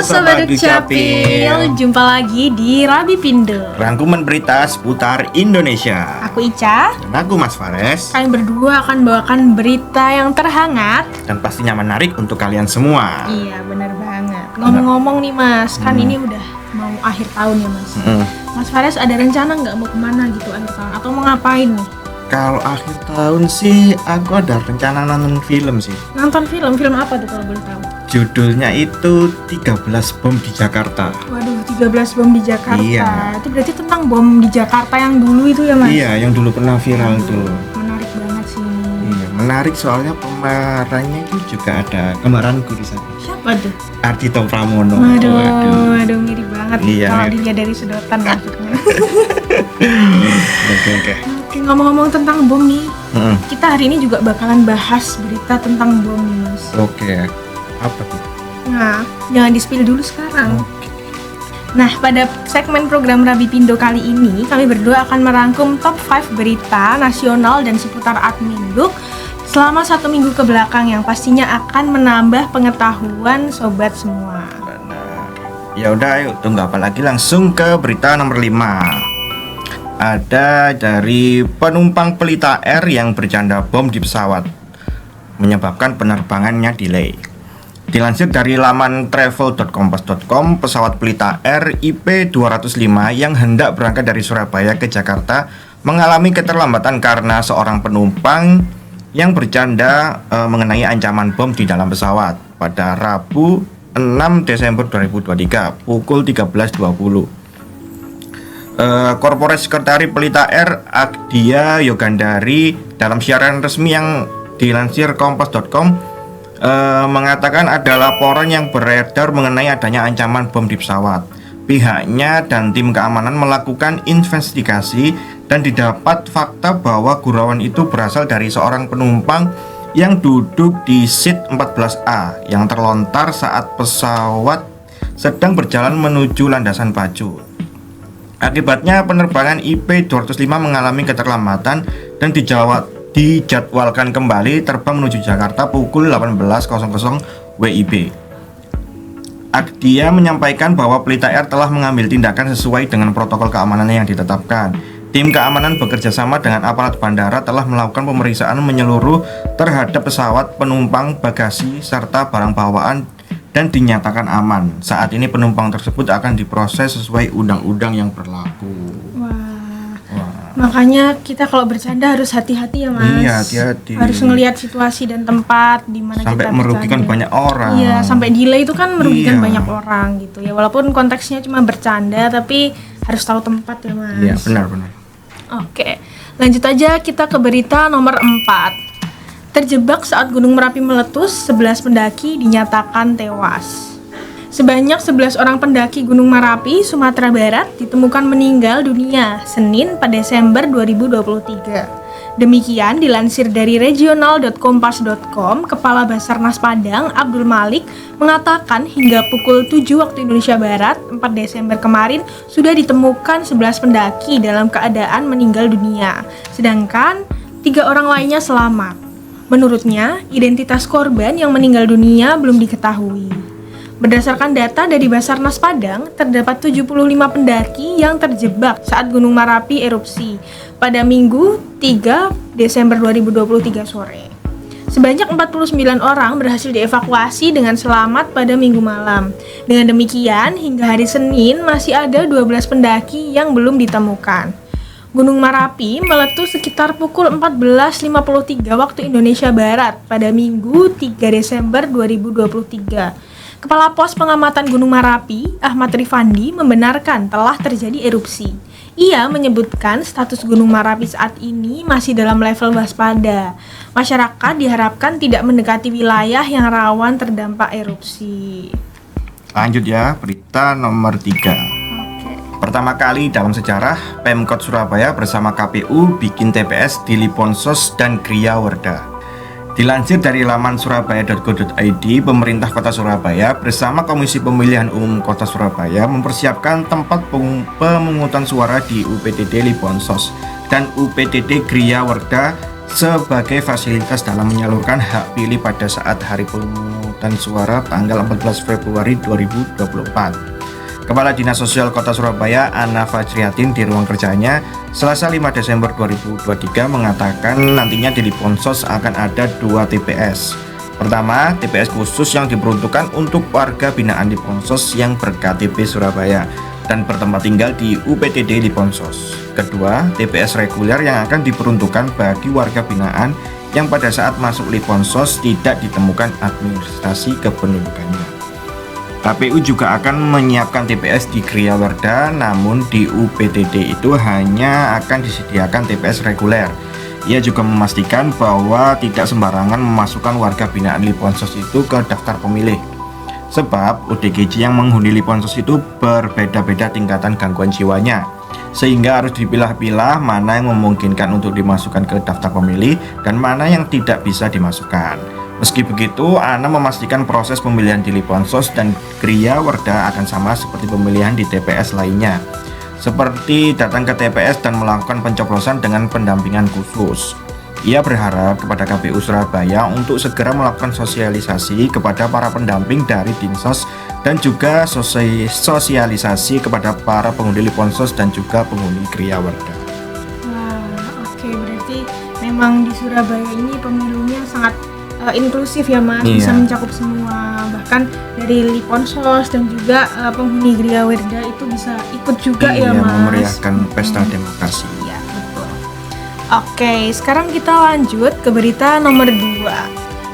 Sobat Dukcapil, jumpa lagi di Rabi Pindo, rangkuman berita seputar Indonesia. Aku Ica Dan aku Mas Fares. Kalian berdua akan bawakan berita yang terhangat dan pastinya menarik untuk kalian semua. Iya, benar banget. Ngomong-ngomong nih Mas, kan ini udah mau akhir tahun ya Mas. Mas Fares ada rencana nggak mau kemana gitu akhir tahun atau mau ngapain nih? Kalau akhir tahun sih aku ada rencana nonton film sih. Nonton film apa tuh kalau boleh tahu? Judulnya itu 13 Bom di Jakarta. Waduh, 13 bom di Jakarta. Iya. Itu berarti tentang bom di Jakarta yang dulu itu ya Mas? Iya, yang dulu pernah viral tuh. Menarik banget sih ini. Iya, menarik soalnya pemerannya itu juga ada kembaranku di sana. Siapa tuh? Ardhito Pramono. Waduh, mirip banget Iya, kalau mirip. dilihat dari sedotan maksudnya. Oke. Oke, ngomong-ngomong tentang bom nih, Heeh. kita hari ini juga bakalan bahas berita tentang bom nih Mas. Oke. Apa tuh? Nah, jangan di-spill dulu sekarang. Nah, pada segmen program Rabi Pindo kali ini, kami berdua akan merangkum top 5 berita nasional dan seputar Adminduk selama 1 minggu ke belakang yang pastinya akan menambah pengetahuan sobat semua. Benar. Ya udah, ayo tunggu apa lagi, langsung ke berita nomor 5. Ada dari penumpang Pelita Air yang bercanda bom di pesawat menyebabkan penerbangannya delay. Dilansir dari laman travel.kompas.com, pesawat Pelita Air IP205 yang hendak berangkat dari Surabaya ke Jakarta mengalami keterlambatan karena seorang penumpang yang bercanda mengenai ancaman bom di dalam pesawat pada Rabu 6 Desember 2023 pukul 13.20. Korporat Sekretari Pelita Air Agdia Yogandari dalam siaran resmi yang dilansir kompas.com mengatakan ada laporan yang beredar mengenai adanya ancaman bom di pesawat. Pihaknya dan tim keamanan melakukan investigasi dan didapat fakta bahwa gurauan itu berasal dari seorang penumpang yang duduk di seat 14A yang terlontar saat pesawat sedang berjalan menuju landasan Pacu. Akibatnya penerbangan IP205 mengalami keterlambatan dan dijadwalkan kembali terbang menuju Jakarta pukul 18.00 WIB. Agdia menyampaikan bahwa Pelita Air telah mengambil tindakan sesuai dengan protokol keamanan yang ditetapkan. Tim keamanan bekerja sama dengan aparat bandara telah melakukan pemeriksaan menyeluruh terhadap pesawat, penumpang, bagasi, serta barang bawaan dan dinyatakan aman. Saat ini penumpang tersebut akan diproses sesuai undang-undang yang berlaku. Wah. Makanya kita kalau bercanda harus hati-hati ya Mas. Iya, hati-hati. Harus ngelihat situasi dan tempat di mana kita Sampai merugikan bercanda. banyak orang. Iya, sampai delay itu kan merugikan Iya. banyak orang gitu ya. Walaupun konteksnya cuma bercanda, tapi harus tahu tempat ya Mas. Iya, benar. Oke, lanjut aja kita ke berita nomor 4. Terjebak saat Gunung Merapi meletus, 11 pendaki dinyatakan tewas. Sebanyak 11 orang pendaki Gunung Merapi, Sumatera Barat ditemukan meninggal dunia Senin pada Desember 2023. Demikian dilansir dari regional.kompas.com, Kepala Basarnas Padang, Abdul Malik, mengatakan hingga pukul 7 waktu Indonesia Barat, 4 Desember kemarin, sudah ditemukan 11 pendaki dalam keadaan meninggal dunia, sedangkan 3 orang lainnya selamat. Menurutnya, identitas korban yang meninggal dunia belum diketahui. Berdasarkan data dari Basarnas Padang, terdapat 75 pendaki yang terjebak saat Gunung Merapi erupsi pada Minggu 3 Desember 2023 sore. Sebanyak 49 orang berhasil dievakuasi dengan selamat pada Minggu malam. Dengan demikian, hingga hari Senin masih ada 12 pendaki yang belum ditemukan. Gunung Merapi meletus sekitar pukul 14.53 waktu Indonesia Barat pada Minggu 3 Desember 2023. Kepala Pos Pengamatan Gunung Merapi, Ahmad Rifandi, membenarkan telah terjadi erupsi. Ia menyebutkan status Gunung Merapi saat ini masih dalam level waspada. Masyarakat diharapkan tidak mendekati wilayah yang rawan terdampak erupsi. Lanjut ya, berita nomor 3. Pertama kali dalam sejarah, Pemkot Surabaya bersama KPU bikin TPS di Liponsos dan Gria Werda. Dilansir dari laman surabaya.go.id, pemerintah Kota Surabaya bersama Komisi Pemilihan Umum Kota Surabaya mempersiapkan tempat pemungutan suara di UPTD Liponsos dan UPTD Gria Werda sebagai fasilitas dalam menyalurkan hak pilih pada saat hari pemungutan suara tanggal 14 Februari 2024. Kepala Dinas Sosial Kota Surabaya, Anna Fajriatin, di ruang kerjanya Selasa 5 Desember 2023 mengatakan nantinya di Liponsos akan ada 2 TPS. Pertama, TPS khusus yang diperuntukkan untuk warga binaan Liponsos yang ber-KTP Surabaya dan bertempat tinggal di UPTD Liponsos. Kedua, TPS reguler yang akan diperuntukkan bagi warga binaan yang pada saat masuk Liponsos tidak ditemukan administrasi kependudukannya. KPU juga akan menyiapkan TPS di Griyawerda, namun di UPTD itu hanya akan disediakan TPS reguler. Ia juga memastikan bahwa tidak sembarangan memasukkan warga binaan Liponsos itu ke daftar pemilih. Sebab ODGJ yang menghuni Liponsos itu berbeda-beda tingkatan gangguan jiwanya, sehingga harus dipilah-pilah mana yang memungkinkan untuk dimasukkan ke daftar pemilih dan mana yang tidak bisa dimasukkan. Meski begitu, Ana memastikan proses pemilihan di Liponsos dan Griyawerda akan sama seperti pemilihan di TPS lainnya, seperti datang ke TPS dan melakukan pencoblosan dengan pendampingan khusus. Ia berharap kepada KPU Surabaya untuk segera melakukan sosialisasi kepada para pendamping dari Dinsos dan juga sosialisasi kepada para penghuni Liponsos dan juga penghuni Griyawerda. Wah, oke, berarti memang di Surabaya ini pemilunya sangat inklusif ya Mas, Iya. bisa mencakup semua, bahkan dari Liponsos dan juga penghuni Griyawerda itu bisa ikut juga ya Mas. Memeriahkan pesta demokrasi. Iya, betul. Oke, sekarang kita lanjut ke berita nomor 2.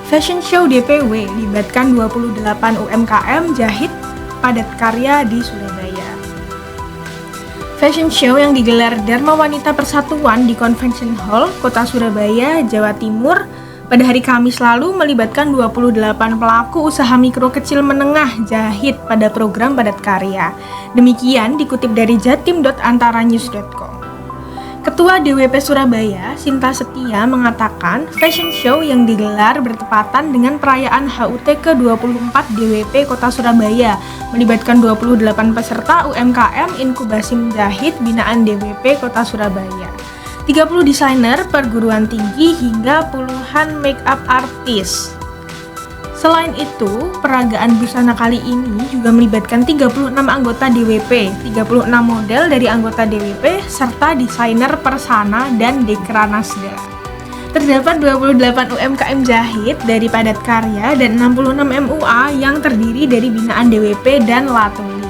Fashion Show DPW libatkan 28 UMKM jahit padat karya di Surabaya. Fashion Show yang digelar Dharma Wanita Persatuan di Convention Hall, Kota Surabaya, Jawa Timur pada hari Kamis lalu melibatkan 28 pelaku usaha mikro kecil menengah jahit pada program padat karya. Demikian dikutip dari jatim.antaranews.com. Ketua DWP Surabaya, Sinta Setia, mengatakan fashion show yang digelar bertepatan dengan perayaan HUT ke-24 DWP Kota Surabaya, melibatkan 28 peserta UMKM inkubasi menjahit binaan DWP Kota Surabaya. 30 desainer perguruan tinggi hingga puluhan make up artis. Selain itu, peragaan busana kali ini juga melibatkan 36 anggota DWP, 36 model dari anggota DWP, serta desainer persana dan dekranasda. Terdapat 28 UMKM jahit dari padat karya dan 66 MUA yang terdiri dari binaan DWP dan Latuli.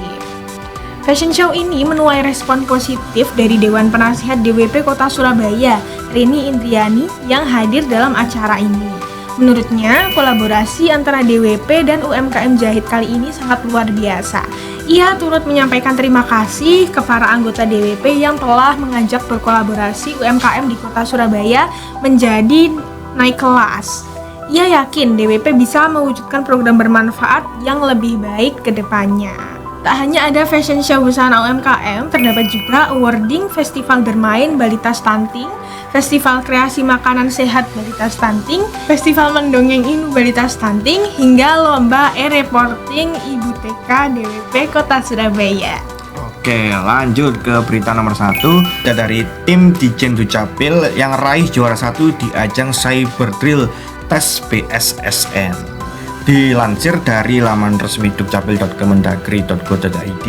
Fashion show ini menuai respon positif dari Dewan Penasihat DWP Kota Surabaya, Rini Indriani, yang hadir dalam acara ini. Menurutnya, kolaborasi antara DWP dan UMKM jahit kali ini sangat luar biasa. Ia turut menyampaikan terima kasih ke para anggota DWP yang telah mengajak berkolaborasi UMKM di Kota Surabaya menjadi naik kelas. Ia yakin DWP bisa mewujudkan program bermanfaat yang lebih baik ke depannya. Tak hanya ada fashion show busana UMKM, terdapat juga awarding Festival Bermain Balita Stunting, Festival Kreasi Makanan Sehat Balita Stunting, Festival Mendongeng Inu Balita Stunting, hingga lomba e-reporting Ibu TK DWP Kota Surabaya. Oke, lanjut ke berita nomor 1. Dari tim Ditjen Dukcapil yang raih juara 1 di ajang Cyber Drill Tes BSSN. Dilansir dari laman resmi dukcapil.kemendagri.go.id,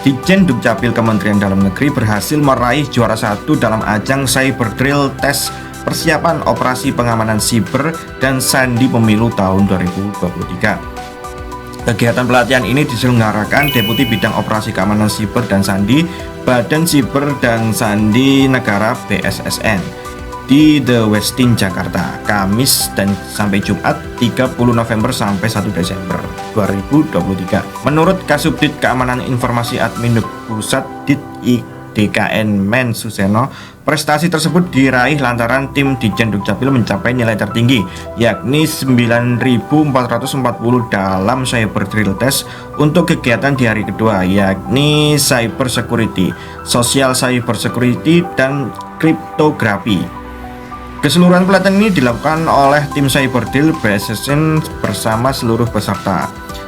Ditjen Dukcapil Kementerian Dalam Negeri berhasil meraih juara 1 dalam ajang Cyber Drill Tes Persiapan Operasi Pengamanan Siber dan Sandi Pemilu tahun 2023. Kegiatan pelatihan ini diselenggarakan Deputi Bidang Operasi Keamanan Siber dan Sandi, Badan Siber dan Sandi Negara BSSN di The Westin Jakarta, Kamis dan sampai Jumat 30 November sampai 1 Desember 2023. Menurut Kasubdit Keamanan Informasi Admin Pusat DKN Men Suseno, prestasi tersebut diraih lantaran tim Ditjen Dukcapil mencapai nilai tertinggi, yakni 9.440 dalam Cyber Drill Test untuk kegiatan di hari kedua, yakni Cyber Security, Social Cyber Security, dan Kriptografi. Keseluruhan pelatihan ini dilakukan oleh tim Cyber Drill BSSN bersama seluruh peserta.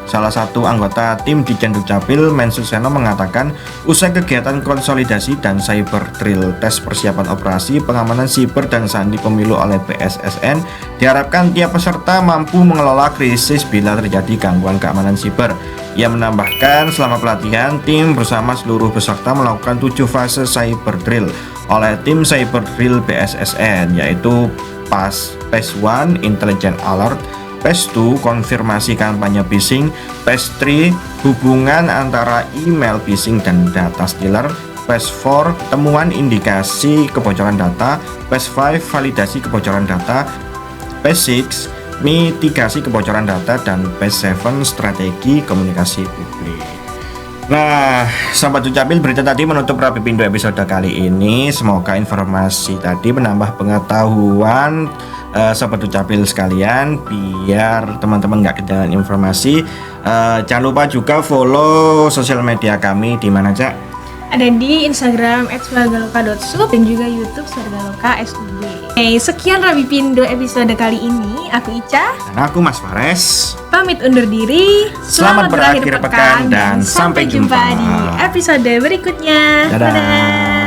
Salah satu anggota tim di Dukcapil, Mensuseno, mengatakan usai kegiatan konsolidasi dan cyber drill tes persiapan operasi pengamanan siber dan sandi pemilu oleh BSSN, diharapkan tiap peserta mampu mengelola krisis bila terjadi gangguan keamanan siber. Ia menambahkan selama pelatihan, tim bersama seluruh peserta melakukan 7 fase cyber drill oleh tim cyber drill BSSN, yaitu Phase 1 Intelligent Alert, Phase 2 konfirmasi kampanye phishing, Phase 3 hubungan antara email phishing dan data stealer, Phase 4 temuan indikasi kebocoran data, Phase 5 validasi kebocoran data, Phase 6 mitigasi kebocoran data, dan Phase 7 strategi komunikasi publik. Nah, Sobat Dukcapil, berita tadi menutup Rapipindo episode kali ini. Semoga informasi tadi menambah pengetahuan Sobat Dukcapil sekalian, biar teman-teman nggak ketinggalan informasi. Jangan lupa juga follow sosial media kami di mana, Cak? Ada di Instagram @swargaloka.sub dan juga YouTube swargaloka.sub. Oke, sekian Rapipindo episode kali ini. Aku Ica Dan aku Mas Fares. pamit undur diri. Selamat berakhir pekan dan sampai jumpa di episode berikutnya. Dadah.